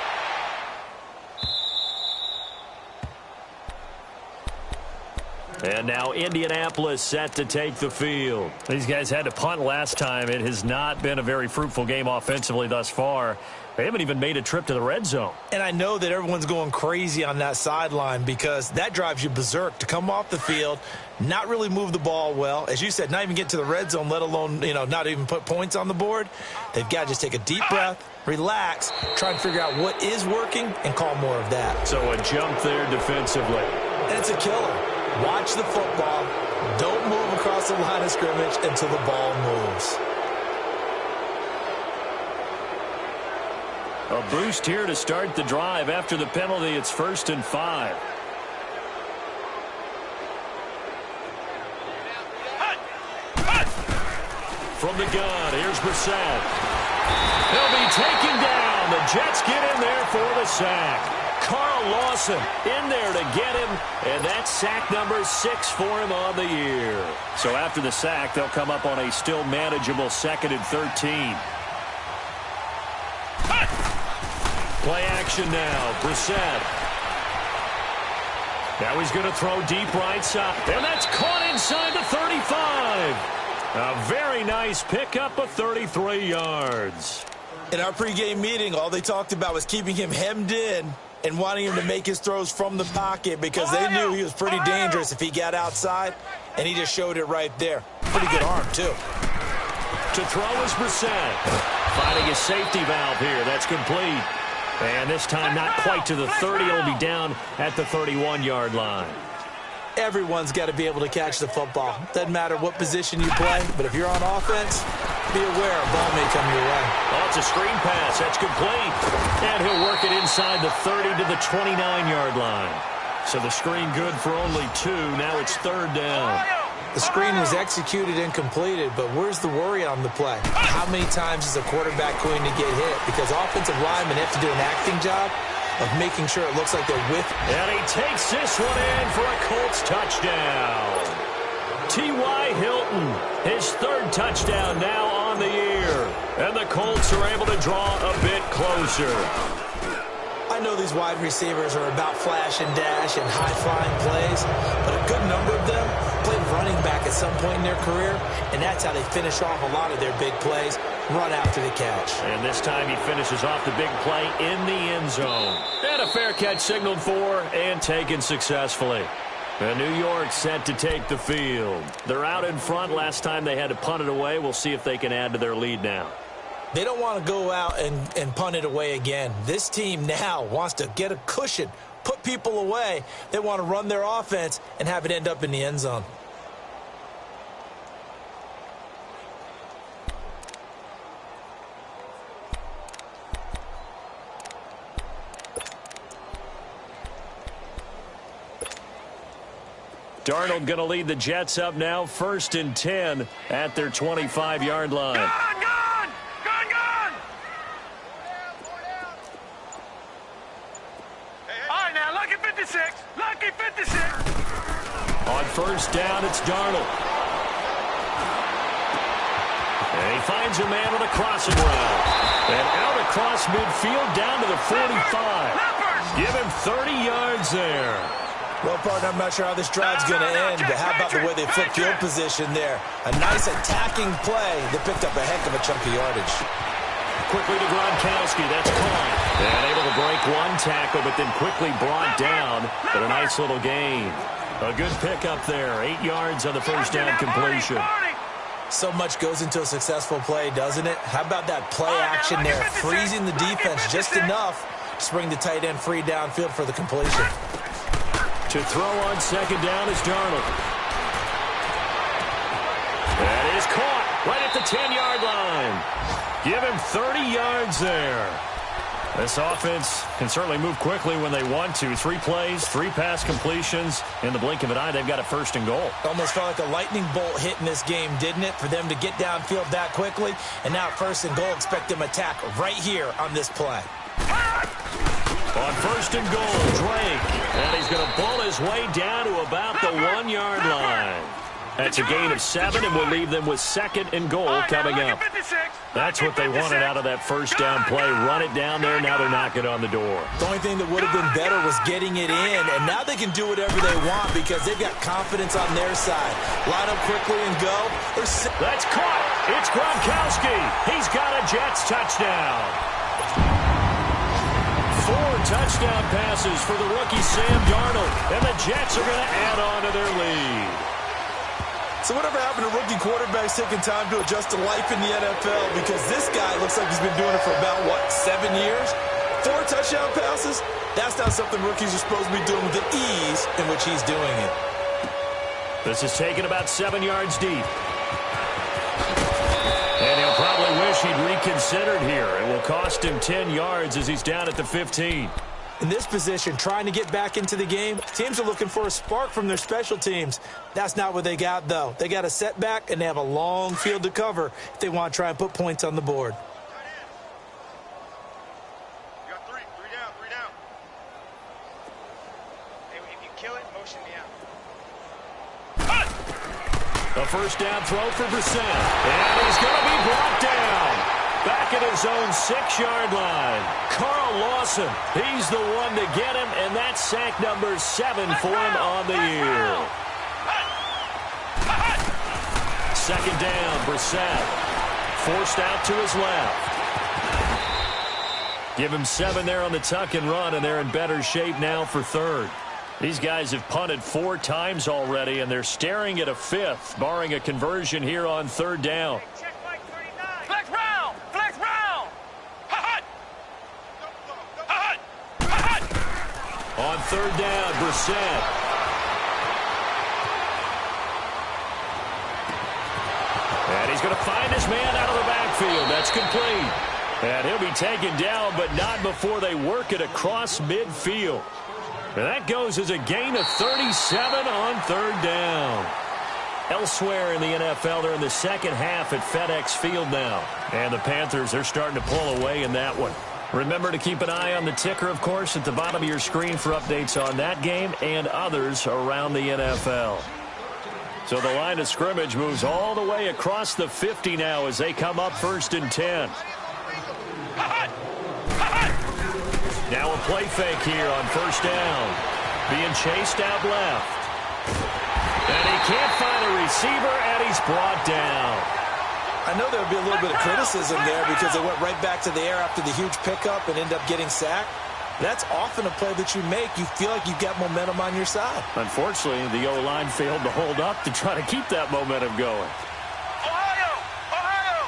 Speaker 2: And now Indianapolis set to take the field. These guys had to punt last time. It has not been a very fruitful game offensively thus far. They haven't even made a trip to the red zone.
Speaker 3: And I know that everyone's going crazy on that sideline because that drives you berserk to come off the field, not really move the ball well. As you said, not even get to the red zone, let alone, not even put points on the board. They've got to just take a deep breath, relax, try and figure out what is working and call more of that.
Speaker 2: So a jump there defensively.
Speaker 3: And it's a killer. Watch the football. Don't move across the line of scrimmage until the ball moves.
Speaker 2: A boost here to start the drive. After the penalty, it's 1st and 5. From the gun, here's Brissett. He'll be taken down. The Jets get in there for the sack. Carl Lawson in there to get him, and that's sack number 6 for him on the year. So after the sack, they'll come up on a still manageable 2nd and 13. Play action now. Brissett. Now he's going to throw deep right side, and that's caught inside the 35. A very nice pickup of 33 yards.
Speaker 3: In our pregame meeting, all they talked about was keeping him hemmed in and wanting him to make his throws from the pocket because they knew he was pretty dangerous if he got outside, and he just showed it right there. Pretty good arm, too.
Speaker 2: To throw is Brissett. Finding his safety valve here. That's complete. And this time not quite to the 30. It'll be down at the 31-yard line.
Speaker 3: Everyone's got to be able to catch the football. Doesn't matter what position you play, but if you're on offense, be aware a ball may come your way.
Speaker 2: Oh, it's a screen pass. That's complete. And he'll work it inside the 30 to the 29-yard line. So the screen good for only 2. Now it's 3rd down.
Speaker 3: The screen was executed and completed, but where's the worry on the play? How many times is a quarterback going to get hit? Because offensive linemen have to do an acting job of making sure it looks like they're with.
Speaker 2: And he takes this one in for a Colts touchdown. T.Y. Hilton, his third touchdown now on the year. And the Colts are able to draw a bit closer.
Speaker 3: I know these wide receivers are about flash and dash and high-flying plays, but a good number of them played running back at some point in their career, and that's how they finish off a lot of their big plays, run after the catch.
Speaker 2: And this time he finishes off the big play in the end zone. And a fair catch signaled for and taken successfully. And New York set to take the field. They're out in front. Last time they had to punt it away. We'll see if they can add to their lead now.
Speaker 3: They don't want to go out and punt it away again. This team now wants to get a cushion, put people away. They want to run their offense and have it end up in the end zone.
Speaker 2: Darnold going to lead the Jets up now, 1st and 10 at their 25-yard line.
Speaker 4: Gone! All right, now, lucky 56. Lucky 56.
Speaker 2: On 1st down, it's Darnold. And he finds a man on a crossing route. And out across midfield down to the 45. Give him 30 yards there.
Speaker 3: Well, partner, I'm not sure how this drive's going to end, but how about the way they flip field position there? A nice attacking play that picked up a heck of a chunk of yardage.
Speaker 2: Quickly to Gronkowski. That's caught. And able to break one tackle, but then quickly brought down. But a nice little gain. A good pickup there. 8 yards on the 1st down completion.
Speaker 3: So much goes into a successful play, doesn't it? How about that play action there? Freezing the defense just enough to bring the tight end free downfield for the completion.
Speaker 2: To throw on 2nd down is Darnold. That is caught right at the 10-yard line. Give him 30 yards there. This offense can certainly move quickly when they want to. 3 plays, 3 pass completions. In the blink of an eye, they've got a 1st and goal.
Speaker 3: Almost felt like a lightning bolt hit in this game, didn't it? For them to get downfield that quickly. And now 1st and goal, expect them to attack right here on this play.
Speaker 2: On 1st and goal, Drake. And he's going to ball his way down to about the 1-yard line. That's a gain of 7, and we'll leave them with 2nd and goal coming up. That's what they wanted out of that 1st down play. Run it down there. Now they're knocking on the door.
Speaker 3: The only thing that would have been better was getting it in, and now they can do whatever they want because they've got confidence on their side. Line up quickly and go.
Speaker 2: That's caught. It's Gronkowski. He's got a Jets touchdown. 4 touchdown passes for the rookie Sam Darnold, and the Jets are going to add on to their lead.
Speaker 3: So whatever happened to rookie quarterbacks taking time to adjust to life in the NFL? Because this guy looks like he's been doing it for about, 7 years? 4 touchdown passes? That's not something rookies are supposed to be doing with the ease in which he's doing it.
Speaker 2: This is taken about 7 yards deep. And he'll probably wish he'd reconsidered here. It will cost him 10 yards as he's down at the 15.
Speaker 3: In this position, trying to get back into the game, teams are looking for a spark from their special teams. That's not what they got, though. They got a setback, and they have a long field to cover if they want to try and put points on the board.
Speaker 4: You got 3 down. Hey, if you kill it, motion me out.
Speaker 2: A 1st down throw for Brissett. And he's going to be brought down. Back at his own 6-yard line. Carl Lawson, he's the one to get him, and that's sack number 7 for him on the year. 2nd down, Brissett. Forced out to his left. Give him 7 there on the tuck and run, and they're in better shape now for 3rd. These guys have punted 4 times already, and they're staring at a 5th, barring a conversion here on 3rd down.
Speaker 4: Flex round!
Speaker 2: On 3rd down, Brissett. And he's going to find his man out of the backfield. That's complete. And he'll be taken down, but not before they work it across midfield. And that goes as a gain of 37 on 3rd down. Elsewhere in the NFL, they're in the second half at FedEx Field now. And the Panthers, they're starting to pull away in that one. Remember to keep an eye on the ticker, of course, at the bottom of your screen for updates on that game and others around the NFL. So the line of scrimmage moves all the way across the 50 now as they come up 1st and 10. Now a play fake here on 1st down. Being chased out left. And he can't find a receiver, and he's brought down.
Speaker 3: I know there would be a little bit of criticism there because they went right back to the air after the huge pickup and ended up getting sacked. That's often a play that you make. You feel like you've got momentum on your side.
Speaker 2: Unfortunately, the O-line failed to hold up to try to keep that momentum going.
Speaker 4: Ohio! Ohio!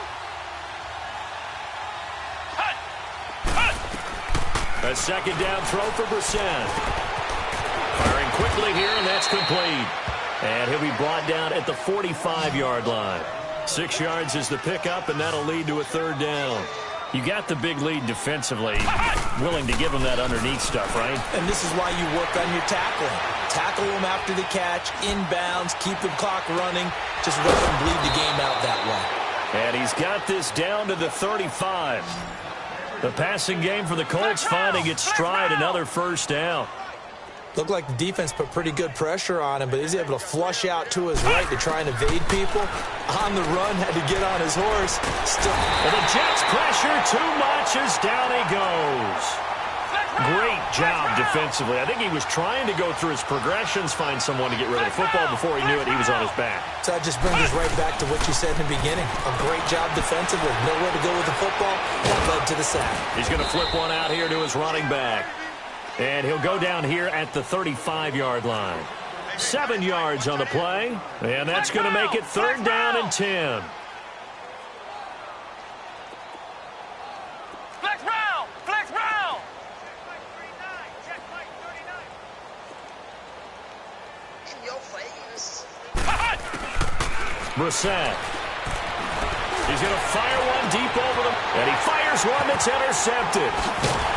Speaker 2: A second down throw for Brissett. Firing quickly here, and that's complete. And he'll be brought down at the 45-yard line. 6 yards is the pickup, and that'll lead to a 3rd down. You got the big lead defensively. Willing to give him that underneath stuff, right?
Speaker 3: And this is why you work on your tackling. Tackle him after the catch, inbounds, keep the clock running. Just let him bleed the game out that way.
Speaker 2: And he's got this down to the 35. The passing game for the Colts finding its stride, another 1st down.
Speaker 3: Looked like the defense put pretty good pressure on him, but he's able to flush out to his right to try and evade people. On the run, had to get on his horse. Still.
Speaker 2: And the Jets pressure too much as down he goes. Great job defensively. I think he was trying to go through his progressions, find someone to get rid of the football. Before he knew it, he was on his back.
Speaker 3: So that just brings us right back to what you said in the beginning. A great job defensively. Nowhere to go with the football. That led to the sack.
Speaker 2: He's going to flip one out here to his running back. And he'll go down here at the 35-yard line. 7 yards on the play. And that's going to make it 3rd down and 10.
Speaker 4: Flex round! Flex round!
Speaker 5: In your face.
Speaker 2: Brissett. He's going to fire one deep over them. And he fires one that's intercepted.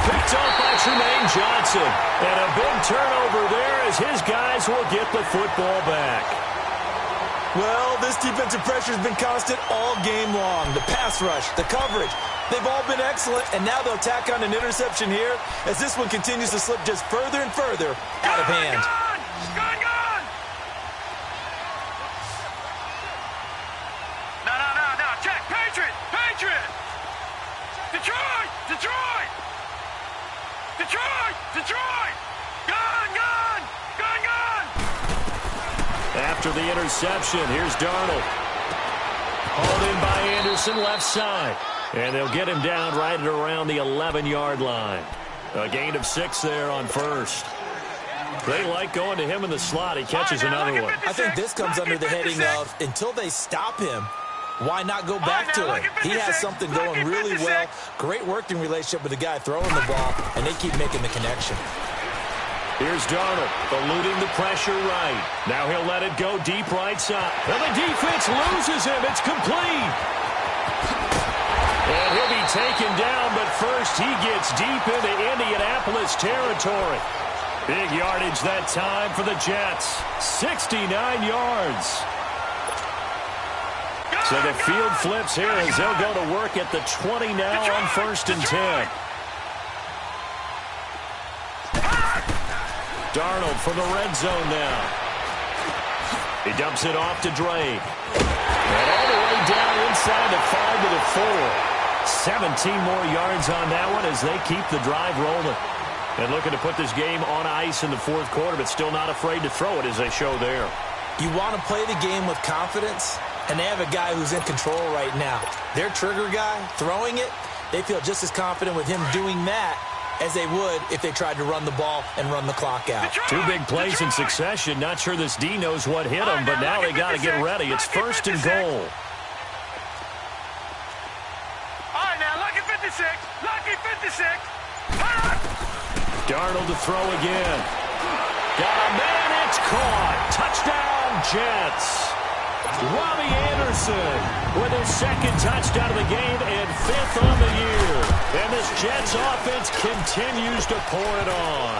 Speaker 2: Picked off by Tremaine Johnson. And a big turnover there as his guys will get the football back.
Speaker 3: Well, this defensive pressure has been constant all game long. The pass rush, the coverage, they've all been excellent. And now they'll tack on an interception here as this one continues to slip just further and further out of hand.
Speaker 4: Gone! No. Check. Patriot! Detroit! Gone!
Speaker 2: After the interception, here's Darnold. Hauled in by Anderson, left side. And they'll get him down right at around the 11-yard line. A gain of 6 there on 1st. They like going to him in the slot. He catches another one.
Speaker 3: I think this comes under the heading of, until they stop him, why not go back to him? He has something going really well. Great working relationship with the guy throwing the ball, and they keep making the connection.
Speaker 2: Here's Darnold, eluding the pressure right. Now he'll let it go deep right side. And the defense loses him. It's complete. And he'll be taken down, but first he gets deep into Indianapolis territory. Big yardage that time for the Jets. 69 yards. So the field flips here as they'll go to work at the 20 now on 1st and 10. Darnold from the red zone now. He dumps it off to Drake. And all the way down inside the 5 to the 4. 17 more yards on that one as they keep the drive rolling. And looking to put this game on ice in the 4th quarter, but still not afraid to throw it as they show there.
Speaker 3: You want to play the game with confidence, and they have a guy who's in control right now. Their trigger guy, throwing it, they feel just as confident with him doing that as they would if they tried to run the ball and run the clock out.
Speaker 2: 2 big plays in succession. Not sure this D knows what hit him, but now they got to get ready. It's 1st and goal.
Speaker 4: All right, now, lucky 56.
Speaker 2: Darnold to throw again. Got a man, it's caught. Touchdown, Jets. Robbie Anderson with his 2nd touchdown of the game and 5th on the year. And this Jets offense continues to pour it on.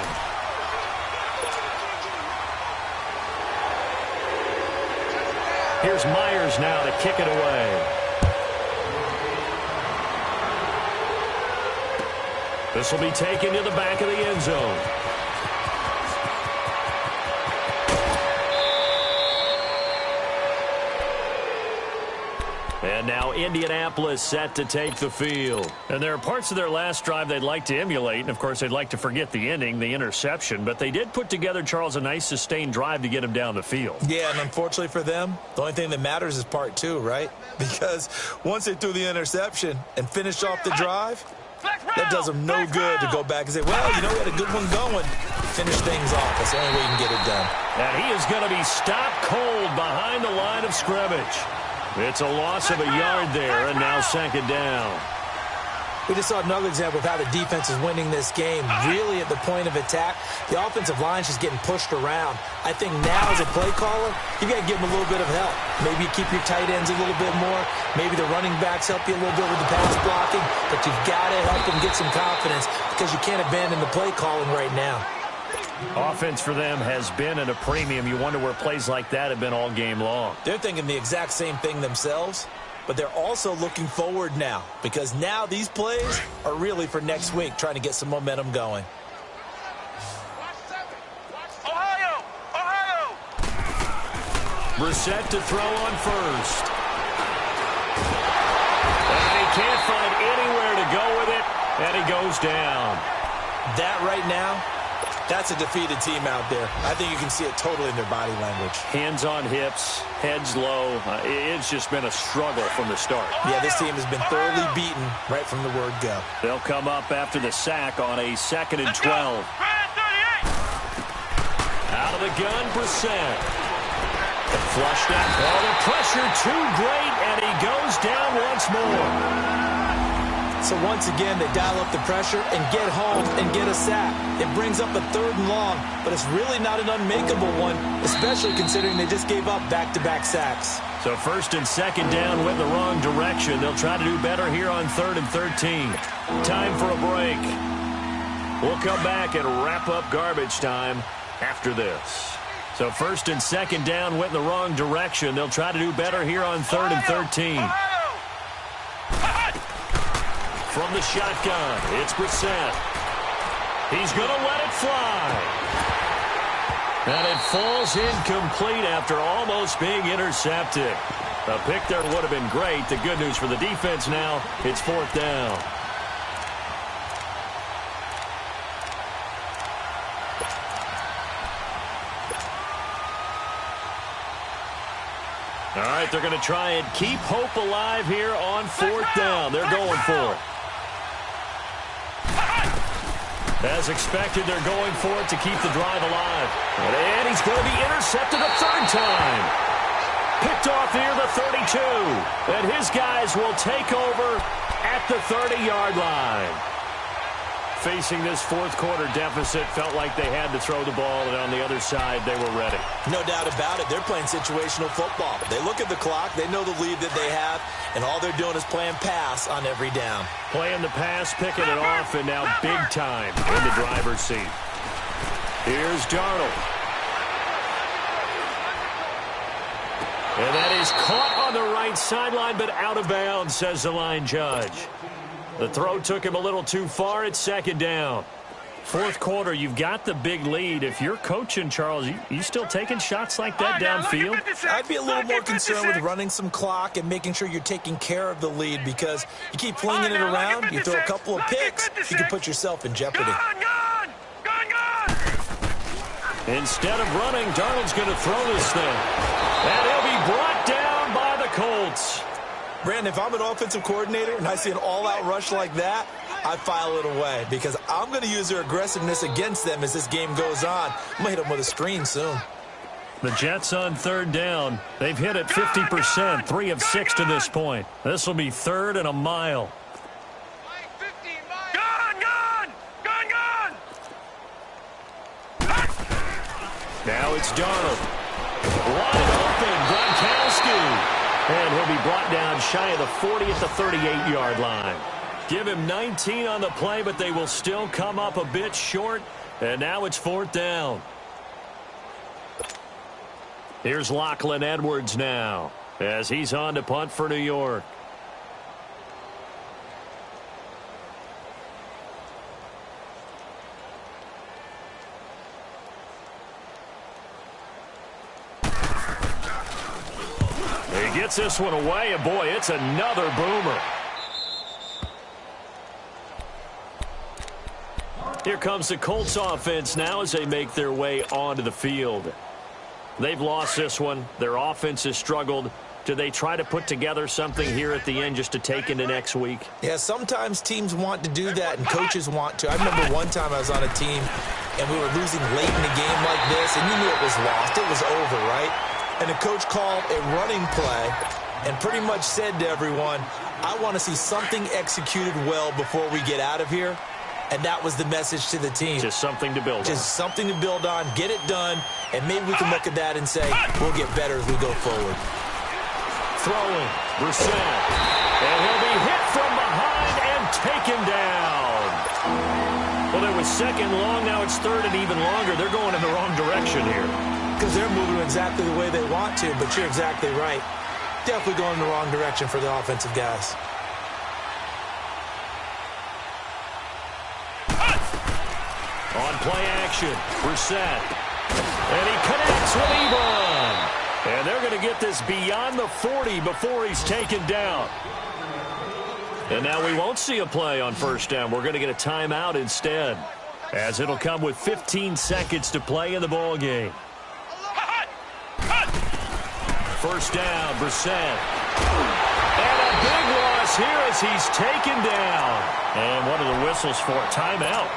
Speaker 2: Here's Myers now to kick it away. This will be taken to the back of the end zone. And now Indianapolis set to take the field. And there are parts of their last drive they'd like to emulate. And, of course, they'd like to forget the ending, the interception. But they did put together, Charles, a nice sustained drive to get him down the field.
Speaker 3: Yeah, and unfortunately for them, the only thing that matters is part two, right? Because once they threw the interception and finished off the drive, that does them no good to go back and say, well, you know, we had a good one going. Finish things off. That's the only way you can get it done.
Speaker 2: And he is going to be stopped cold behind the line of scrimmage. It's a loss of a yard there, and now second down.
Speaker 3: We just saw another example of how the defense is winning this game. Really at the point of attack, the offensive line is just getting pushed around. I think now as a play caller, you got to give them a little bit of help. Maybe you keep your tight ends a little bit more. Maybe the running backs help you a little bit with the pass blocking. But you've got to help them get some confidence because you can't abandon the play calling right now.
Speaker 2: Offense for them has been at a premium. You wonder where plays like that have been all game long.
Speaker 3: They're thinking the exact same thing themselves, but they're also looking forward now because now these plays are really for next week, trying to get some momentum going.
Speaker 4: Ohio! Ohio!
Speaker 2: Brissett to throw on first. And he can't find anywhere to go with it, and he goes down.
Speaker 3: That right now, that's a defeated team out there. I think you can see it totally in their body language.
Speaker 2: Hands on hips, heads low. It's just been a struggle from the start.
Speaker 3: Yeah, this team has been thoroughly beaten right from the word go.
Speaker 2: They'll come up after the sack on a 2nd and 12. Out of the gun, Brissett. Flushed out. Oh, the pressure too great, and he goes down once more.
Speaker 3: So once again, they dial up the pressure and get home and get a sack. It brings up a 3rd and long, but it's really not an unmakeable one, especially considering they just gave up back-to-back sacks.
Speaker 2: So 1st and 2nd down went the wrong direction. They'll try to do better here on 3rd and 13. Time for a break. We'll come back and wrap up garbage time after this. So 1st and 2nd down went in the wrong direction. They'll try to do better here on 3rd and 13. From the shotgun, it's Brissett. He's going to let it fly. And it falls incomplete after almost being intercepted. A pick there would have been great. The good news for the defense now, it's 4th down. All right, they're going to try and keep hope alive here on 4th down. They're going for it. As expected, they're going for it to keep the drive alive. And he's going to be intercepted a 3rd time. Picked off near the 32. And his guys will take over at the 30-yard line. Facing this 4th quarter deficit, felt like they had to throw the ball, and on the other side, they were ready.
Speaker 3: No doubt about it. They're playing situational football. They look at the clock, they know the lead that they have, and all they're doing is playing pass on every down.
Speaker 2: Playing the pass, picking it off, and now big time in the driver's seat. Here's Darnold. And that is caught on the right sideline, but out of bounds, says the line judge. The throw took him a little too far at 2nd down. 4th quarter, you've got the big lead. If you're coaching, Charles, you still taking shots like that downfield?
Speaker 3: I'd be a little more concerned with running some clock and making sure you're taking care of the lead because you keep flinging it around, you throw a couple of picks, you can put yourself in jeopardy.
Speaker 2: Instead of running, Darnold's going to throw this thing. And he'll be brought down by the Colts.
Speaker 3: Brandon, if I'm an offensive coordinator and I see an all-out rush like that, I file it away because I'm going to use their aggressiveness against them as this game goes on. I'm going to hit them with a screen soon.
Speaker 2: The Jets on 3rd down. They've hit it 50%, 3 of 6 to this point. This will be 3rd and a mile. Now it's Darnold. Wide open, Gronkowski. And he'll be brought down shy of the 40 at the 38-yard line. Give him 19 on the play, but they will still come up a bit short. And now it's 4th down. Here's Lachlan Edwards now as he's on to punt for New York. He gets this one away, and boy, it's another boomer. Here comes the Colts offense now as they make their way onto the field. They've lost this one. Their offense has struggled. Do they try to put together something here at the end just to take into next week?
Speaker 3: Yeah, sometimes teams want to do that, and coaches want to. I remember one time I was on a team, and we were losing late in a game like this, and you knew it was lost. It was over, right? And the coach called a running play and pretty much said to everyone, I want to see something executed well before we get out of here. And that was the message to the team.
Speaker 2: Just something to build on.
Speaker 3: Just something to build on, get it done, and maybe we can look at that and say, we'll get better as we go forward.
Speaker 2: Throwing, Brissett. And he'll be hit from behind and taken down. Well, there was second long, now it's third and even longer. They're going in the wrong direction here.
Speaker 3: Because they're moving exactly the way they want to, but you're exactly right. Definitely going in the wrong direction for the offensive guys.
Speaker 2: On play action, Brissett. And he connects with Ebron. And they're going to get this beyond the 40 before he's taken down. And now we won't see a play on first down. We're going to get a timeout instead, as it'll come with 15 seconds to play in the ball game. First down, Brissett. And a big loss here as he's taken down. And what are the whistles for? Timeout.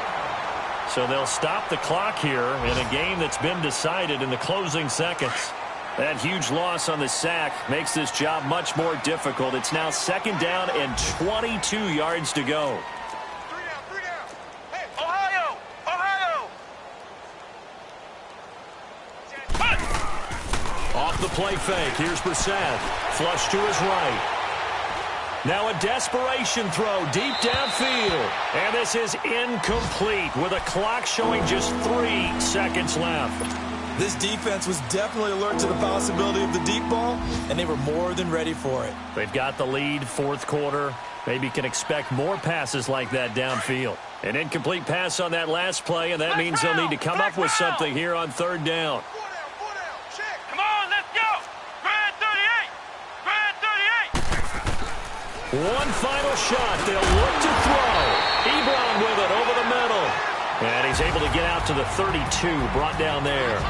Speaker 2: So they'll stop the clock here in a game that's been decided in the closing seconds. That huge loss on the sack makes this job much more difficult. It's now second down and 22 yards to go.
Speaker 4: Three down. Hey, Ohio!
Speaker 2: Off the play fake. Here's Brissett. Flush to his right. Now a desperation throw deep downfield. And this is incomplete with a clock showing just 3 seconds left.
Speaker 3: This defense was definitely alert to the possibility of the deep ball, and they were more than ready for it.
Speaker 2: They've got the lead, fourth quarter. Maybe can expect more passes like that downfield. An incomplete pass on that last play, and that means they'll need to come up with something here on third down.
Speaker 4: Come on, let's go! Grand 38!
Speaker 2: One final shot. They'll look to throw. Ebron with it over the middle. And he's able to get out to the 32, brought down there.